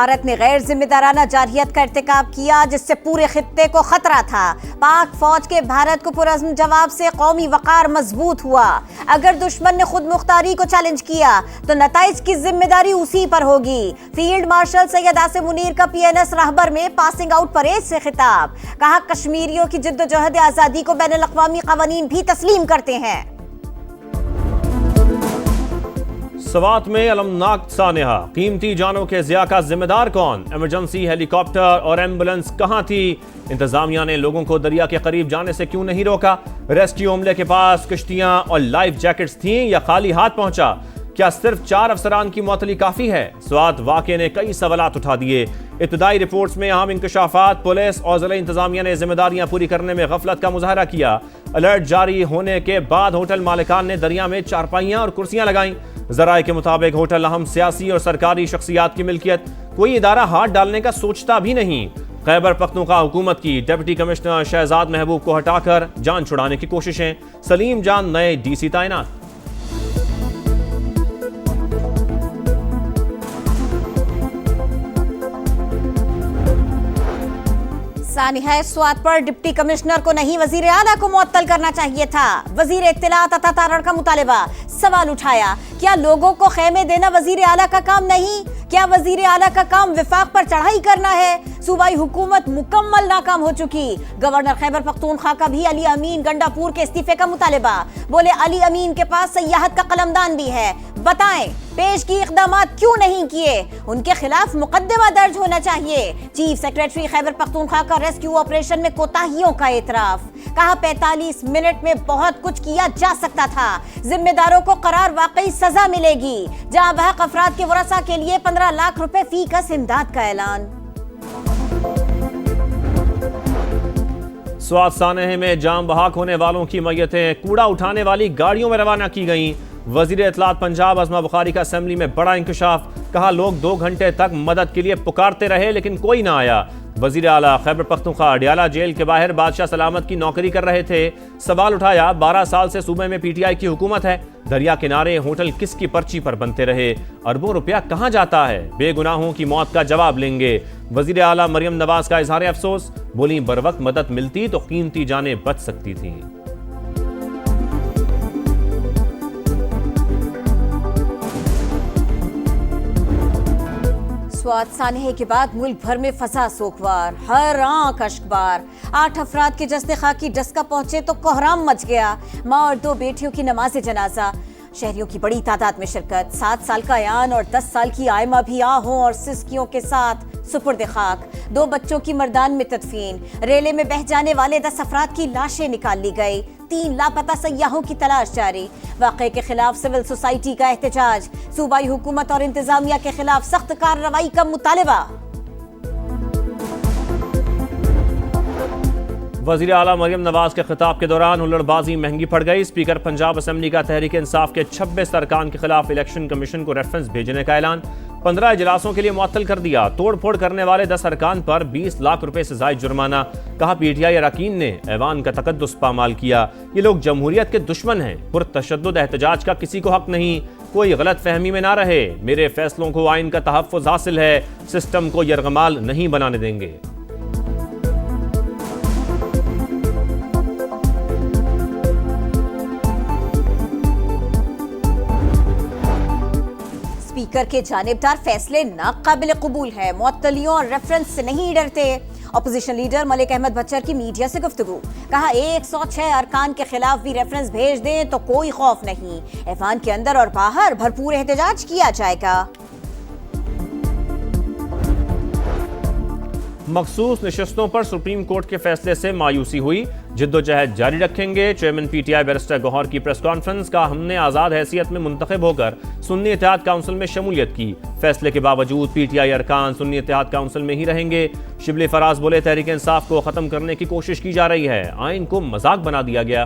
بھارت نے غیر ذمہ دارانہ جارحیت کا ارتکاب کیا جس سے پورے خطے کو خطرہ تھا۔ پاک فوج کے بھارت کو پرعزم جواب سے قومی وقار مضبوط ہوا۔ اگر دشمن نے خود مختاری کو چیلنج کیا تو نتائج کی ذمہ داری اسی پر ہوگی۔ فیلڈ مارشل سید عاصم منیر کا PNS راہبر میں پاسنگ آؤٹ پریڈ سے خطاب، کہا کشمیریوں کی جدوجہد آزادی کو بین الاقوامی قوانین بھی تسلیم کرتے ہیں۔ سوات میں المناک سانحہ، قیمتی جانوں کے ضیاع کا ذمہ دار کون؟ ایمرجنسی ہیلی کاپٹر اور ایمبولنس کہاں تھی؟ انتظامیہ نے لوگوں کو دریا کے قریب جانے سے کیوں نہیں روکا؟ ریسکیو عملے کے پاس کشتیاں اور لائف جیکٹس تھیں یا خالی ہاتھ پہنچا؟ کیا صرف 4 افسران کی معطلی کافی ہے؟ سوات واقعے نے کئی سوالات اٹھا دیے۔ ابتدائی رپورٹس میں اہم انکشافات، پولیس اور ضلع انتظامیہ نے ذمہ داریاں پوری کرنے میں غفلت کا مظاہرہ کیا۔ الرٹ جاری ہونے کے بعد ہوٹل مالکان نے دریا میں چارپائیاں اور کرسیاں لگائیں۔ ذرائع کے مطابق ہوٹل اہم سیاسی اور سرکاری شخصیات کی ملکیت، کوئی ادارہ ہاتھ ڈالنے کا سوچتا بھی نہیں۔ خیبر پختونخوا حکومت کی ڈپٹی کمشنر شہزاد محبوب کو ہٹا کر جان چھڑانے کی کوششیں، سلیم جان نئے DC تعینات۔ سانحہ سوات پر ڈپٹی کمشنر کو نہیں وزیر اعلیٰ کو معطل کرنا چاہیے تھا۔ وزیر اطلاعات عطا تارڑ کا مطالبہ، سوال اٹھایا کیا لوگوں کو خیمے دینا وزیر اعلیٰ کا کام نہیں؟ کیا وزیر اعلیٰ کا کام وفاق پر چڑھائی کرنا ہے؟ صوبائی حکومت مکمل ناکام ہو چکی۔ گورنر خیبر پختونخوا کا بھی علی امین گنڈاپور کے استعفے کا مطالبہ، بولے علی امین کے پاس سیاحت کا قلمدان بھی ہے، بتائیں پیش کی اقدامات کیوں نہیں کیے؟ ان کے خلاف مقدمہ درج ہونا چاہیے۔ چیف سیکریٹری خیبر پختونخوا کا ریسکیو آپریشن میں کوتاہیوں کا اعتراف، کہا 45 منٹ میں بہت کچھ کیا جا سکتا تھا، ذمہ داروں کو قرار واقعی سزا ملے گی۔ جاں بحق افراد کے ورثاء کے لیے 15 لاکھ روپے فی کس امداد کا اعلان۔ سوات سانحے میں جام بحق ہونے والوں کی میتیں کوڑا اٹھانے والی گاڑیوں میں روانہ کی گئیں۔ وزیر اطلاعات پنجاب عظمہ بخاری کا اسمبلی میں بڑا انکشاف، کہا لوگ 2 گھنٹے تک مدد کے لیے پکارتے رہے لیکن کوئی نہ آیا۔ وزیر اعلیٰ خیبر پختونخوا اڈیالہ جیل کے باہر بادشاہ سلامت کی نوکری کر رہے تھے، سوال اٹھایا 12 سال سے صوبے میں PTI کی حکومت ہے، دریا کنارے ہوٹل کس کی پرچی پر بنتے رہے، اربوں روپیہ کہاں جاتا ہے؟ بے گناہوں کی موت کا جواب لیں گے۔ وزیر اعلیٰ مریم نواز کا اظہار افسوس، بولیں بروقت مدد ملتی تو قیمتی جانیں بچ سکتی تھیں۔ سوات سانحے کے بعد ملک بھر میں فضا سوگوار، ہر آنکھ اشکبار۔ 8 افراد کے جسد خاکی ڈسکا پہنچے تو کوہرام مچ گیا۔ ماں اور 2 بیٹیوں کی نماز جنازہ، شہریوں کی بڑی تعداد میں شرکت۔ 7 سال کا ایان اور 10 سال کی آئمہ بھی آہوں اور سسکیوں کے ساتھ سپرد خاک۔ 2 بچوں کی مردان میں تدفین۔ ریلے میں بہہ جانے والے 10 افراد کی لاشیں نکال لی گئی۔ 3 لاپتہ سیاحوں کی تلاش جاری۔ واقعے کے خلاف سول سوسائٹی کا احتجاج، صوبائی حکومت اور انتظامیہ کے خلاف سخت کارروائی کا مطالبہ۔ وزیر اعلیٰ مریم نواز کے خطاب کے دوران ہلڑ بازی مہنگی پڑ گئی۔ اسپیکر پنجاب اسمبلی کا تحریک انصاف کے 26 ارکان کے خلاف الیکشن کمیشن کو ریفرنس بھیجنے کا اعلان، 15 اجلاسوں کے لیے معطل کر دیا۔ توڑ پھوڑ کرنے والے 10 ارکان پر 20 لاکھ روپے سے زائد جرمانہ، کہا PTI اراکین نے ایوان کا تقدس پامال کیا، یہ لوگ جمہوریت کے دشمن ہیں، پرتشدد احتجاج کا کسی کو حق نہیں، کوئی غلط فہمی میں نہ رہے، میرے فیصلوں کو آئین کا تحفظ حاصل ہے، سسٹم کو یرغمال نہیں بنانے دیں گے۔ اسپیکر کے جانبدار فیصلے ناقابل قبول ہے، معطلیوں اور ریفرنس سے نہیں ڈرتے۔ Opposition leader Malik Ahmad Butcher کی میڈیا سے گفتگو، کہا 106 ارکان کے خلاف بھی ریفرنس بھیج دیں تو کوئی خوف نہیں، ایوان کے اندر اور باہر بھرپور احتجاج کیا جائے گا۔ مخصوص نشستوں پر سپریم کورٹ کے فیصلے سے مایوسی ہوئی، جدوجہد جاری رکھیں گے۔ چیئرمین PTI بیرسٹر گوہر کی پریس کانفرنس، کا ہم نے آزاد حیثیت میں منتخب ہو کر سنی اتحاد کونسل میں شمولیت کی، فیصلے کے باوجود PTI ارکان سنی اتحاد کونسل میں ہی رہیں گے۔ شبلی فراز بولے تحریک انصاف کو ختم کرنے کی کوشش کی جا رہی ہے، آئین کو مذاق بنا دیا گیا۔